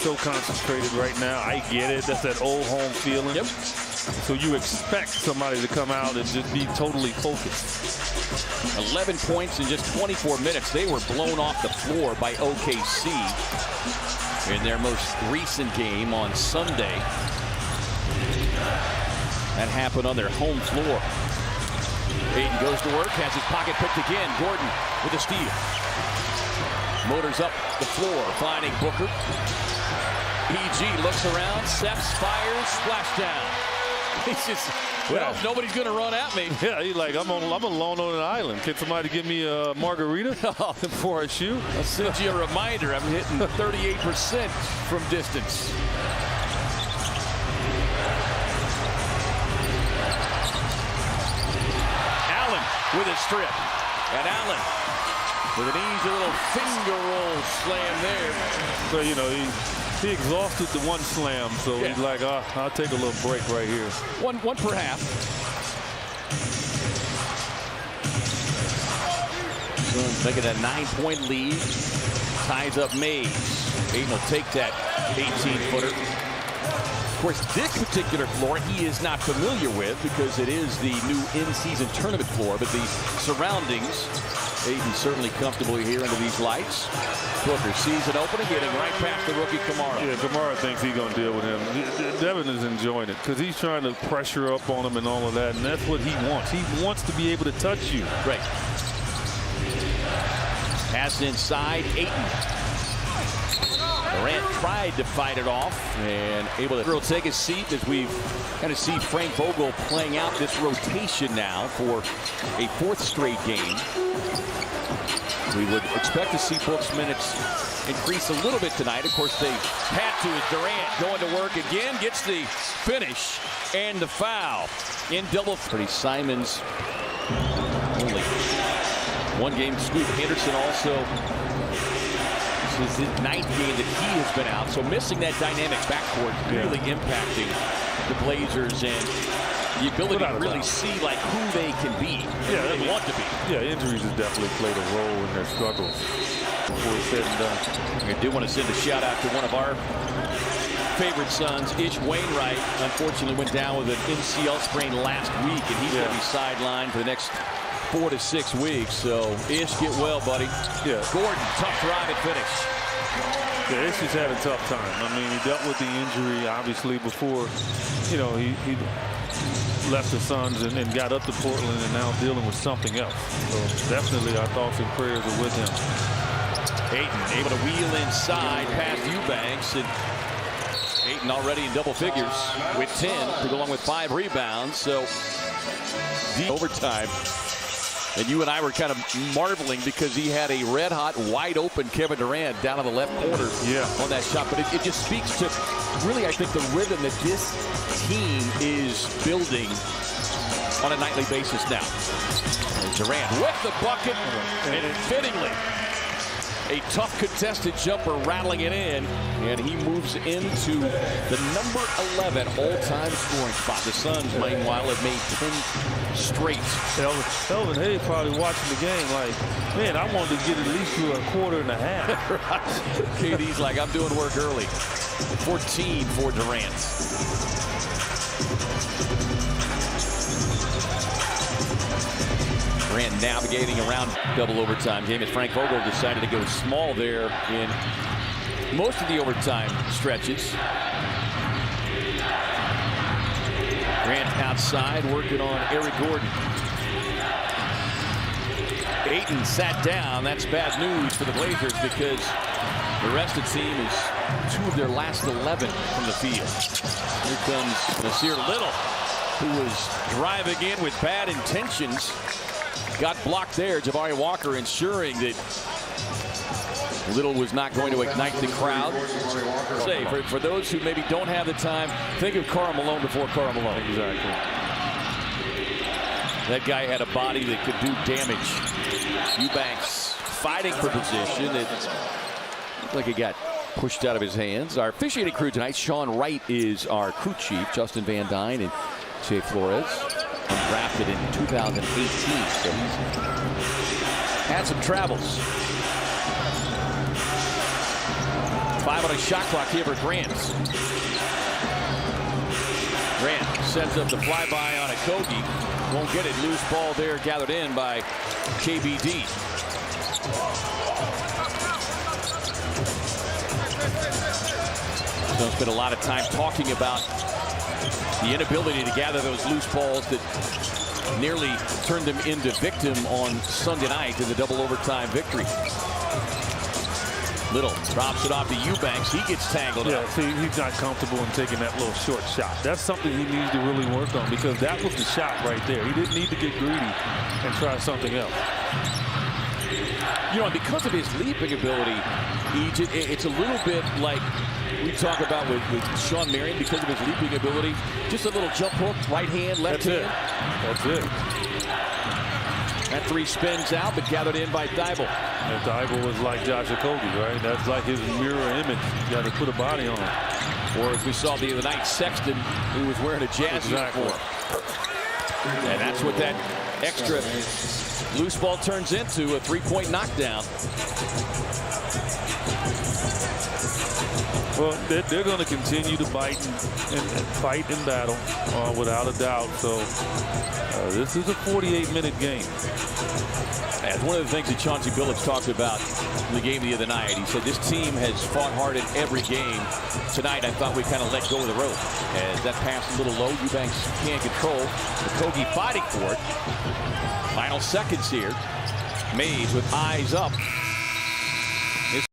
so concentrated right now. I get it. That's that old home feeling. Yep. So you expect somebody to come out and just be totally focused. 11 points in just 24 minutes. They were blown off the floor by OKC in their most recent game on Sunday. That happened on their home floor. Ayton goes to work, has his pocket picked again. Gordon with a steal. Motors up the floor, finding Booker. EG looks around, Cephs fires, splashdown. He's just, well, nobody's going to run at me. Yeah, he's like, I'm alone on an island. Can somebody give me a margarita before I shoot? I'll send you a reminder. I'm hitting 38% from distance. Allen with a strip. And Allen with an easy little finger roll slam there. So, you know, he exhausted the one slam, so he's like, I'll take a little break right here. One per half. Suns making a 9-point lead. Ties up Mays. Ayton will take that 18-footer. Of course, this particular floor he is not familiar with because it is the new in-season tournament floor, but the surroundings, Ayton certainly comfortable here under these lights. Booker sees an opening, getting right past the rookie Kamara. Yeah, Kamara thinks he's going to deal with him. Devin is enjoying it because he's trying to pressure up on him and all of that, and that's what he wants. He wants to be able to touch you. Right. Pass inside, Ayton. Durant tried to fight it off and able to take a seat as we kind of see Frank Vogel playing out this rotation now for a 4th straight game. We would expect to see Book's minutes increase a little bit tonight. Of course, they had to as Durant going to work again, gets the finish and the foul in double. Pretty Simons only 1 game scoop. Anderson also. This is his 9th game that he has been out, so missing that dynamic backcourt really impacting the Blazers and the ability to really see like who they can be, they want to be. Yeah, injuries have definitely played a role in their struggles before it's said and done. I do want to send a shout out to one of our favorite sons, Ish Wainwright. Unfortunately went down with an MCL sprain last week, and he's going to be sidelined for the next 4 to 6 weeks. So Ish, get well, buddy. Yeah. Gordon, tough drive and finish. Yeah, Ish has had a tough time. I mean, he dealt with the injury obviously before, you know, he left the Suns and got up to Portland and now dealing with something else. So definitely our thoughts and prayers are with him. Ayton able to wheel inside past Eubanks, and Ayton already in double figures with 10 to go along with 5 rebounds. So deep overtime. And you and I were kind of marveling because he had a red-hot, wide-open Kevin Durant down in the left corner on that shot. But it just speaks to, really, I think, the rhythm that this team is building on a nightly basis now. And Durant with the bucket, and fittingly, a tough contested jumper rattling it in, and he moves into the number 11 all-time scoring spot. The Suns, meanwhile, have made 10 straight. Elvin Hayes probably watching the game like, man, I wanted to get at least to a quarter and a half. KD's like, I'm doing work early. 14 for Durant. Durant navigating around double overtime game as Frank Vogel decided to go small there in most of the overtime stretches. Durant outside working on Eric Gordon. Ayton sat down. That's bad news for the Blazers because the rest of the team is 2 of their last 11 from the field. Here comes Nasir Little, who was driving in with bad intentions. Got blocked there. Jabari Walker ensuring that Little was not going to ignite the crowd. Say, for those who maybe don't have the time, think of Karl Malone before Karl Malone. Exactly. That guy had a body that could do damage. Eubanks fighting for position. It looked like it got pushed out of his hands. Our officiating crew tonight, Sean Wright is our crew chief. Justin Van Dyne and Jay Flores. Drafted in 2018, so he's had some travels. 5 on a shot clock here for Grant. Grant sends up the flyby on a Kogi. Won't get it. Loose ball there gathered in by KBD. Don't spend a lot of time talking about the inability to gather those loose balls that nearly turned them into victim on Sunday night in the double overtime victory. Little drops it off to Eubanks. He gets tangled up. See, he's not comfortable in taking that little short shot. That's something he needs to really work on, because that was the shot right there. He didn't need to get greedy and try something else. You know, because of his leaping ability, it's a little bit like we talk about with Shawn Marion, because of his leaping ability. Just a little jump hook, right hand, left hand. That's it. That three spins out, but gathered in by Thybulle. And Thybulle was like Josh Okogie, right? That's like his mirror image. You got to put a body on it. Or as we saw the other night, Sexton, who was wearing a Jazz uniform. And that's what that extra loose ball turns into, a three-point knockdown. Well, they're going to continue to bite and fight and battle, without a doubt. So this is a 48-minute game. And one of the things that Chauncey Billups talked about in the game the other night, he said this team has fought hard in every game. Tonight, I thought we kind of let go of the rope. As that pass a little low, Eubanks can't control. Okogie fighting for it. Final seconds here. Mays with eyes up.